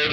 I'm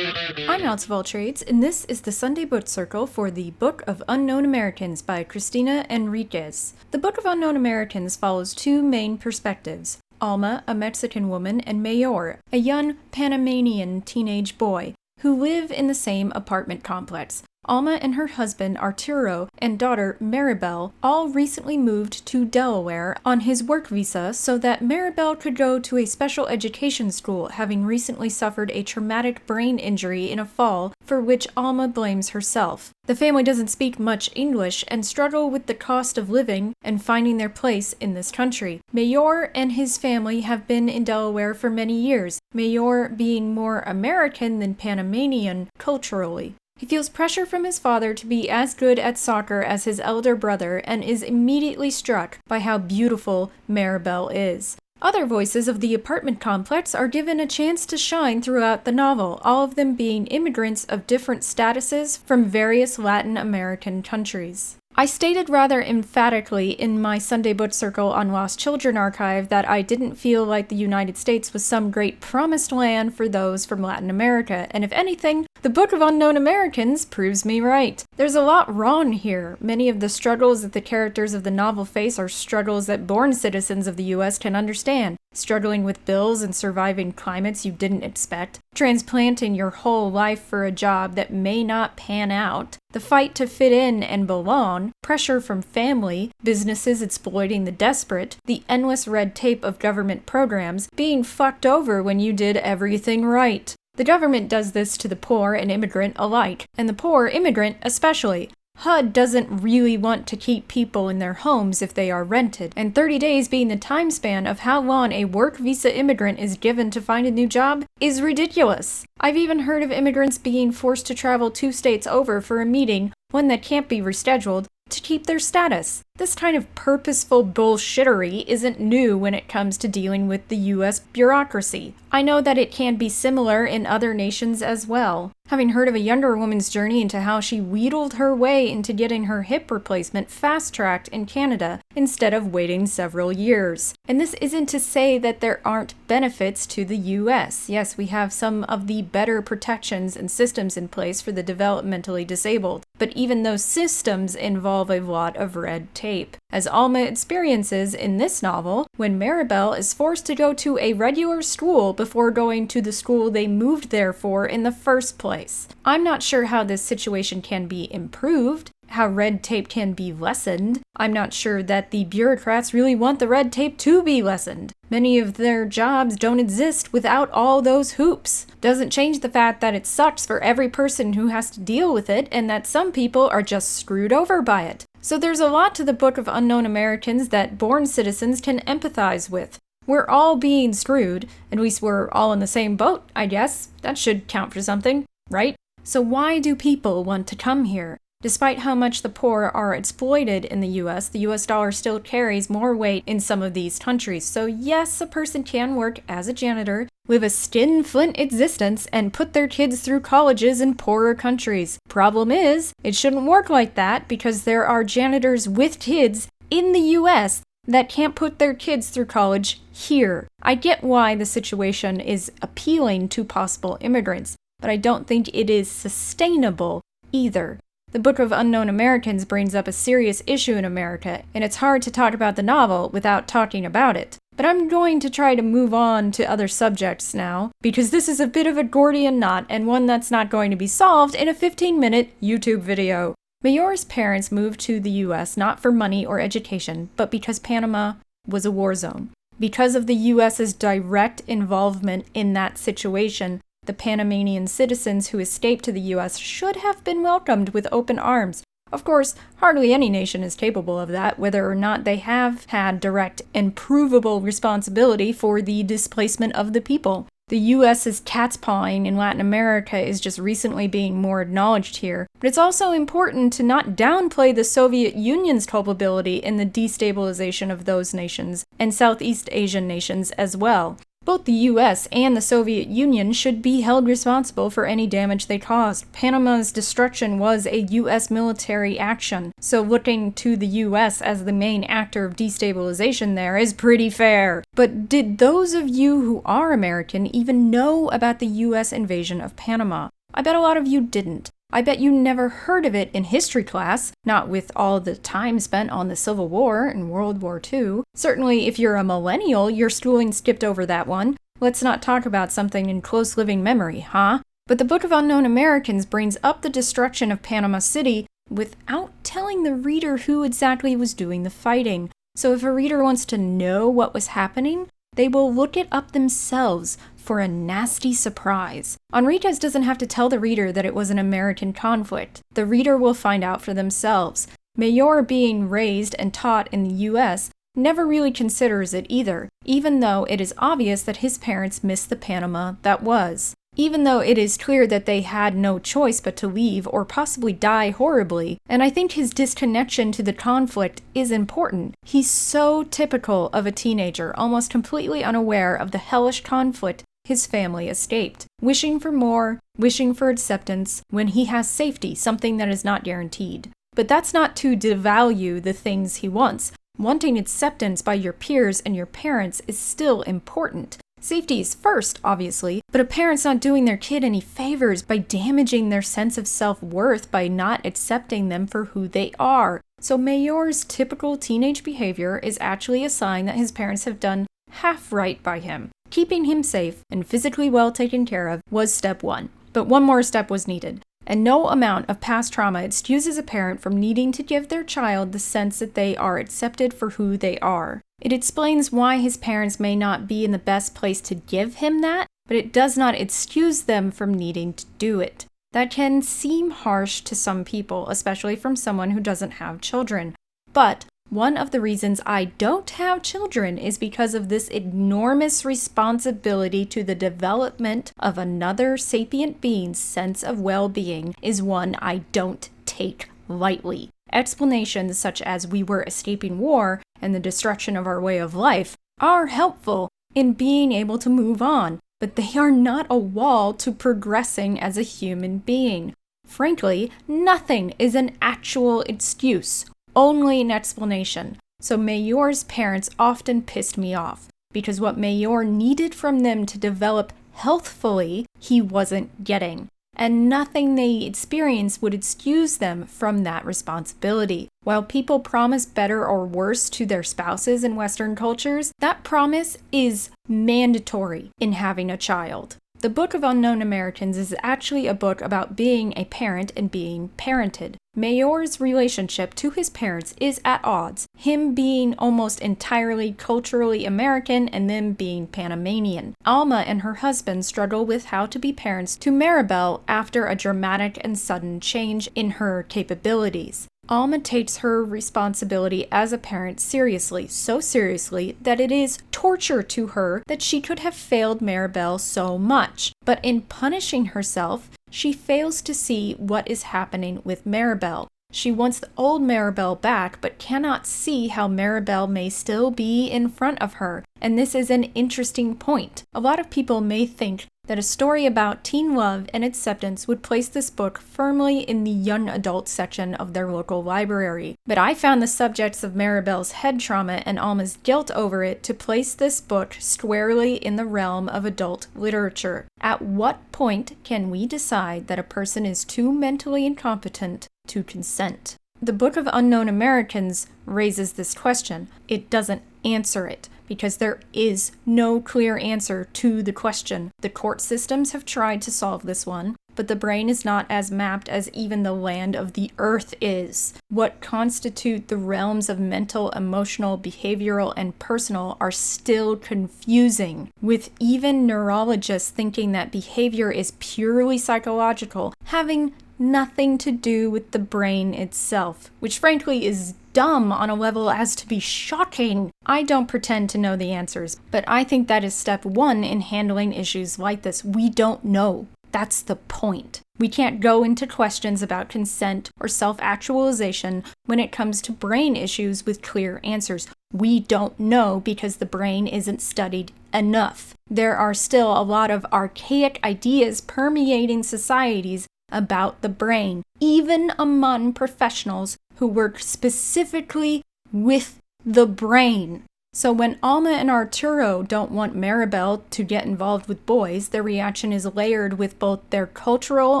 Alex of All Trades, and this is the Sunday Book Circle for the Book of Unknown Americans by Cristina Henriquez. The Book of Unknown Americans follows two main perspectives: Alma, a Mexican woman, and Mayor, a young Panamanian teenage boy, who live in the same apartment complex. Alma and her husband Arturo and daughter Maribel all recently moved to Delaware on his work visa so that Maribel could go to a special education school, having recently suffered a traumatic brain injury in a fall for which Alma blames herself. The family doesn't speak much English and struggle with the cost of living and finding their place in this country. Mayor and his family have been in Delaware for many years, Mayor being more American than Panamanian culturally. He feels pressure from his father to be as good at soccer as his elder brother and is immediately struck by how beautiful Maribel is. Other voices of the apartment complex are given a chance to shine throughout the novel, all of them being immigrants of different statuses from various Latin American countries. I stated rather emphatically in my Sunday Book Circle on Lost Children archive that I didn't feel like the United States was some great promised land for those from Latin America, and if anything, the Book of Unknown Americans proves me right. There's a lot wrong here. Many of the struggles that the characters of the novel face are struggles that born citizens of the US can understand. Struggling with bills and surviving climates you didn't expect, transplanting your whole life for a job that may not pan out, the fight to fit in and belong, pressure from family, businesses exploiting the desperate, the endless red tape of government programs, being fucked over when you did everything right. The government does this to the poor and immigrant alike, and the poor immigrant especially. HUD doesn't really want to keep people in their homes if they are rented, and 30 days being the time span of how long a work visa immigrant is given to find a new job is ridiculous. I've even heard of immigrants being forced to travel 2 states over for a meeting, one that can't be rescheduled, to keep their status. This kind of purposeful bullshittery isn't new when it comes to dealing with the US bureaucracy. I know that it can be similar in other nations as well. Having heard of a younger woman's journey into how she wheedled her way into getting her hip replacement fast-tracked in Canada instead of waiting several years. And this isn't to say that there aren't benefits to the US. Yes, we have some of the better protections and systems in place for the developmentally disabled, but even those systems involve a lot of red tape. As Alma experiences in this novel, when Maribel is forced to go to a regular school before going to the school they moved there for in the first place. I'm not sure how this situation can be improved, how red tape can be lessened. I'm not sure that the bureaucrats really want the red tape to be lessened. Many of their jobs don't exist without all those hoops. Doesn't change the fact that it sucks for every person who has to deal with it, and that some people are just screwed over by it. So there's a lot to the Book of Unknown Americans that born citizens can empathize with. We're all being screwed. At least we're all in the same boat, I guess. That should count for something, right? So why do people want to come here? Despite how much the poor are exploited in the US dollar still carries more weight in some of these countries. So yes, a person can work as a janitor, live a skinflint existence, and put their kids through colleges in poorer countries. Problem is, it shouldn't work like that because there are janitors with kids in the US that can't put their kids through college here. I get why the situation is appealing to possible immigrants, but I don't think it is sustainable either. The Book of Unknown Americans brings up a serious issue in America, and it's hard to talk about the novel without talking about it. But I'm going to try to move on to other subjects now, because this is a bit of a Gordian knot, and one that's not going to be solved in a 15-minute YouTube video. Mayor's parents moved to the US not for money or education, but because Panama was a war zone. Because of the US's direct involvement in that situation, the Panamanian citizens who escaped to the US should have been welcomed with open arms. Of course, hardly any nation is capable of that, whether or not they have had direct and provable responsibility for the displacement of the people. The US's cat's pawing in Latin America is just recently being more acknowledged here, but it's also important to not downplay the Soviet Union's culpability in the destabilization of those nations, and Southeast Asian nations as well. Both the US and the Soviet Union should be held responsible for any damage they caused. Panama's destruction was a US military action, so looking to the US as the main actor of destabilization there is pretty fair. But did those of you who are American even know about the US invasion of Panama? I bet a lot of you didn't. I bet you never heard of it in history class, not with all the time spent on the Civil War and World War II. Certainly, if you're a millennial, your schooling skipped over that one. Let's not talk about something in close living memory, huh? But the Book of Unknown Americans brings up the destruction of Panama City without telling the reader who exactly was doing the fighting. So if a reader wants to know what was happening, they will look it up themselves for a nasty surprise. Henriquez doesn't have to tell the reader that it was an American conflict. The reader will find out for themselves. Mayor, being raised and taught in the US, never really considers it either, even though it is obvious that his parents missed the Panama that was. Even though it is clear that they had no choice but to leave or possibly die horribly, and I think his disconnection to the conflict is important. He's so typical of a teenager, almost completely unaware of the hellish conflict his family escaped, wishing for more, wishing for acceptance, when he has safety, something that is not guaranteed. But that's not to devalue the things he wants. Wanting acceptance by your peers and your parents is still important. Safety is first, obviously, but a parent's not doing their kid any favors by damaging their sense of self-worth by not accepting them for who they are. So Mayor's typical teenage behavior is actually a sign that his parents have done half right by him. Keeping him safe and physically well taken care of was step one, but one more step was needed. And no amount of past trauma excuses a parent from needing to give their child the sense that they are accepted for who they are. It explains why his parents may not be in the best place to give him that, but it does not excuse them from needing to do it. That can seem harsh to some people, especially from someone who doesn't have children. But one of the reasons I don't have children is because of this enormous responsibility to the development of another sapient being's sense of well-being is one I don't take lightly. Explanations such as we were escaping war and the destruction of our way of life are helpful in being able to move on, but they are not a wall to progressing as a human being. Frankly, nothing is an actual excuse. Only an explanation. So Mayor's parents often pissed me off, because what Mayor needed from them to develop healthfully, he wasn't getting. And nothing they experienced would excuse them from that responsibility. While people promise better or worse to their spouses in Western cultures, that promise is mandatory in having a child. The Book of Unknown Americans is actually a book about being a parent and being parented. Mayor's relationship to his parents is at odds, him being almost entirely culturally American and them being Panamanian. Alma and her husband struggle with how to be parents to Maribel after a dramatic and sudden change in her capabilities. Alma takes her responsibility as a parent seriously, so seriously that it is torture to her that she could have failed Maribel so much. But in punishing herself, she fails to see what is happening with Maribel. She wants the old Maribel back, but cannot see how Maribel may still be in front of her. And this is an interesting point. A lot of people may think that a story about teen love and acceptance would place this book firmly in the young adult section of their local library. But I found the subjects of Maribel's head trauma and Alma's guilt over it to place this book squarely in the realm of adult literature. At what point can we decide that a person is too mentally incompetent to consent? The Book of Unknown Americans raises this question. It doesn't answer it, because there is no clear answer to the question. The court systems have tried to solve this one, but the brain is not as mapped as even the land of the earth is. What constitute the realms of mental, emotional, behavioral, and personal are still confusing, with even neurologists thinking that behavior is purely psychological, having nothing to do with the brain itself, which frankly is dumb on a level as to be shocking. I don't pretend to know the answers, but I think that is step one in handling issues like this. We don't know. That's the point. We can't go into questions about consent or self-actualization when it comes to brain issues with clear answers. We don't know because the brain isn't studied enough. There are still a lot of archaic ideas permeating societies about the brain, even among professionals who work specifically with the brain. So when Alma and Arturo don't want Maribel to get involved with boys, their reaction is layered with both their cultural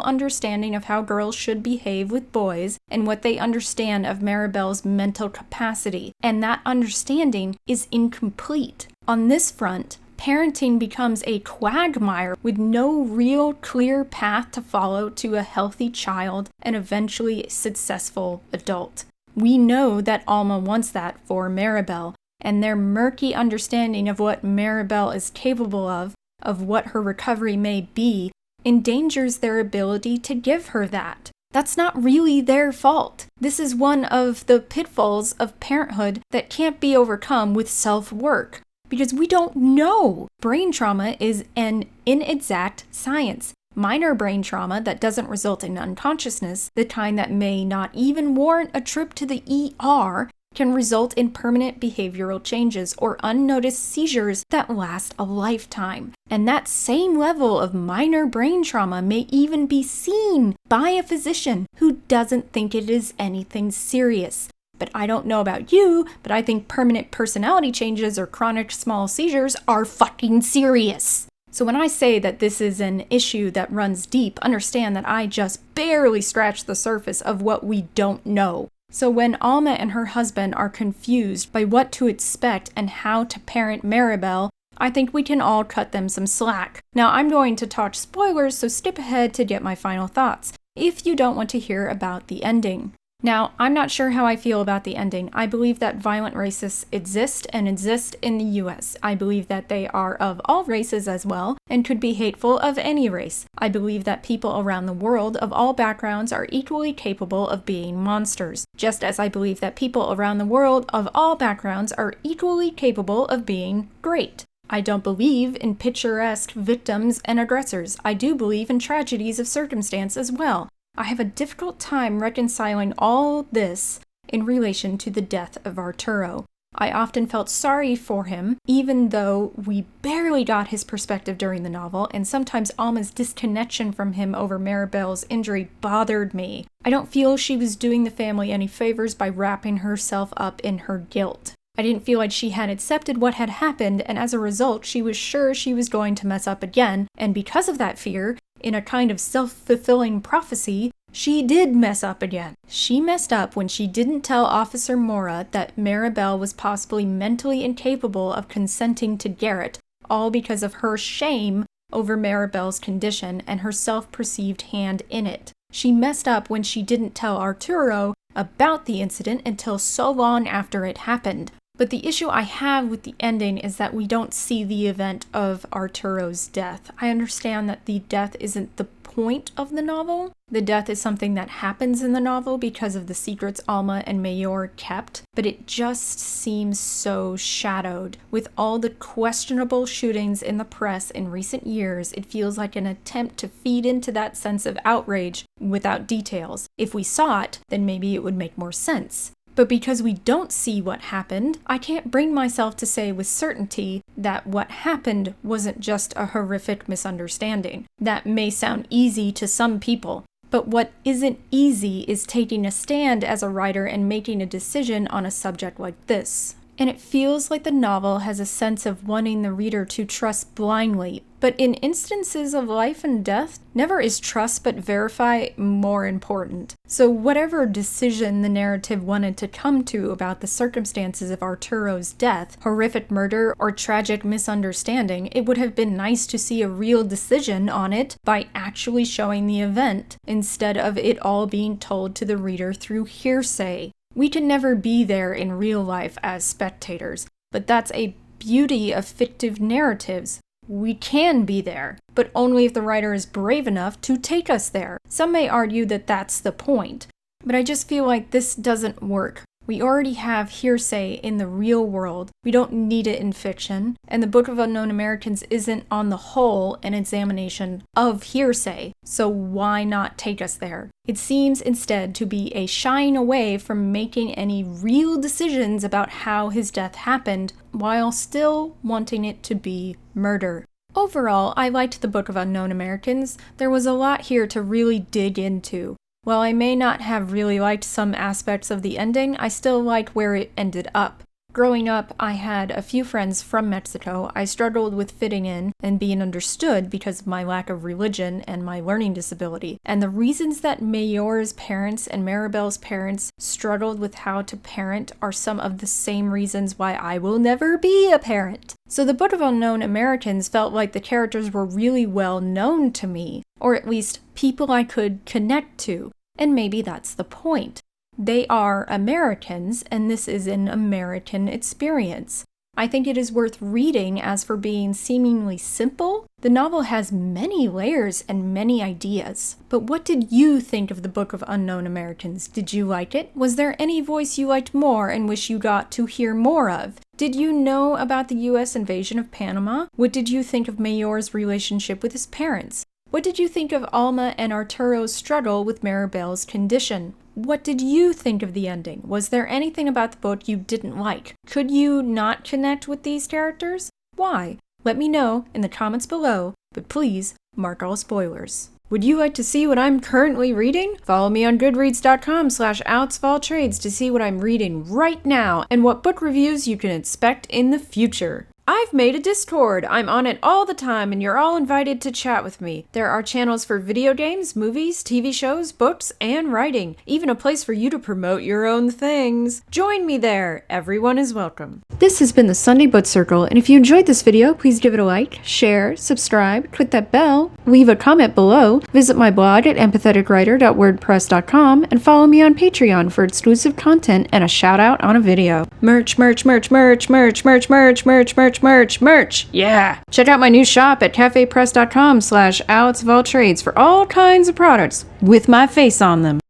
understanding of how girls should behave with boys and what they understand of Maribel's mental capacity. And that understanding is incomplete. On this front, parenting becomes a quagmire with no real clear path to follow to a healthy child and eventually successful adult. We know that Alma wants that for Maribel, and their murky understanding of what Maribel is capable of what her recovery may be, endangers their ability to give her that. That's not really their fault. This is one of the pitfalls of parenthood that can't be overcome with self-work, because we don't know. Brain trauma is an inexact science. Minor brain trauma that doesn't result in unconsciousness, the kind that may not even warrant a trip to the ER, can result in permanent behavioral changes or unnoticed seizures that last a lifetime. And that same level of minor brain trauma may even be seen by a physician who doesn't think it is anything serious. But I don't know about you, but I think permanent personality changes or chronic small seizures are fucking serious. So when I say that this is an issue that runs deep, understand that I just barely scratched the surface of what we don't know. So when Alma and her husband are confused by what to expect and how to parent Maribel, I think we can all cut them some slack. Now I'm going to talk spoilers, so skip ahead to get my final thoughts, if you don't want to hear about the ending. Now, I'm not sure how I feel about the ending. I believe that violent racists exist and exist in the US. I believe that they are of all races as well, and could be hateful of any race. I believe that people around the world of all backgrounds are equally capable of being monsters, just as I believe that people around the world of all backgrounds are equally capable of being great. I don't believe in picturesque victims and aggressors. I do believe in tragedies of circumstance as well. I have a difficult time reconciling all this in relation to the death of Arturo. I often felt sorry for him, even though we barely got his perspective during the novel, and sometimes Alma's disconnection from him over Maribel's injury bothered me. I don't feel she was doing the family any favors by wrapping herself up in her guilt. I didn't feel like she had accepted what had happened, and as a result, she was sure she was going to mess up again, and because of that fear, in a kind of self-fulfilling prophecy, she did mess up again. She messed up when she didn't tell Officer Mora that Maribel was possibly mentally incapable of consenting to Garrett, all because of her shame over Maribel's condition and her self-perceived hand in it. She messed up when she didn't tell Arturo about the incident until so long after it happened. But the issue I have with the ending is that we don't see the event of Arturo's death. I understand that the death isn't the point of the novel. The death is something that happens in the novel because of the secrets Alma and Mayor kept, but it just seems so shadowed. With all the questionable shootings in the press in recent years, it feels like an attempt to feed into that sense of outrage without details. If we saw it, then maybe it would make more sense. But because we don't see what happened, I can't bring myself to say with certainty that what happened wasn't just a horrific misunderstanding. That may sound easy to some people, but what isn't easy is taking a stand as a writer and making a decision on a subject like this. And it feels like the novel has a sense of wanting the reader to trust blindly, but in instances of life and death, never is trust but verify more important. So whatever decision the narrative wanted to come to about the circumstances of Arturo's death, horrific murder, or tragic misunderstanding, it would have been nice to see a real decision on it by actually showing the event, instead of it all being told to the reader through hearsay. We can never be there in real life as spectators, but that's a beauty of fictive narratives. We can be there, but only if the writer is brave enough to take us there. Some may argue that that's the point, but I just feel like this doesn't work. We already have hearsay in the real world. We don't need it in fiction. And the Book of Unknown Americans isn't, on the whole, an examination of hearsay. So why not take us there? It seems instead to be a shying away from making any real decisions about how his death happened, while still wanting it to be murder. Overall, I liked the Book of Unknown Americans. There was a lot here to really dig into. While I may not have really liked some aspects of the ending, I still liked where it ended up. Growing up, I had a few friends from Mexico. I struggled with fitting in and being understood because of my lack of religion and my learning disability. And the reasons that Mayor's parents and Maribel's parents struggled with how to parent are some of the same reasons why I will never be a parent. So the Book of Unknown Americans felt like the characters were really well known to me, or at least people I could connect to. And maybe that's the point. They are Americans, and this is an American experience. I think it is worth reading. As for being seemingly simple, the novel has many layers and many ideas. But what did you think of the Book of Unknown Americans? Did you like it? Was there any voice you liked more and wish you got to hear more of? Did you know about the US invasion of Panama? What did you think of Mayor's relationship with his parents? What did you think of Alma and Arturo's struggle with Maribel's condition? What did you think of the ending? Was there anything about the book you didn't like? Could you not connect with these characters? Why? Let me know in the comments below, but please mark all spoilers. Would you like to see what I'm currently reading? Follow me on goodreads.com/AlexFallTrades to see what I'm reading right now and what book reviews you can expect in the future. I've made a Discord. I'm on it all the time, and you're all invited to chat with me. There are channels for video games, movies, TV shows, books, and writing. Even a place for you to promote your own things. Join me there. Everyone is welcome. This has been the Sunday Book Circle, and if you enjoyed this video, please give it a like, share, subscribe, click that bell, leave a comment below, visit my blog at empatheticwriter.wordpress.com, and follow me on Patreon for exclusive content and a shout out on a video. Merch, merch, merch, merch, merch, merch, merch, merch, merch. Merch. Yeah. Check out my new shop at cafepress.com/AlexFallTrades for all kinds of products with my face on them.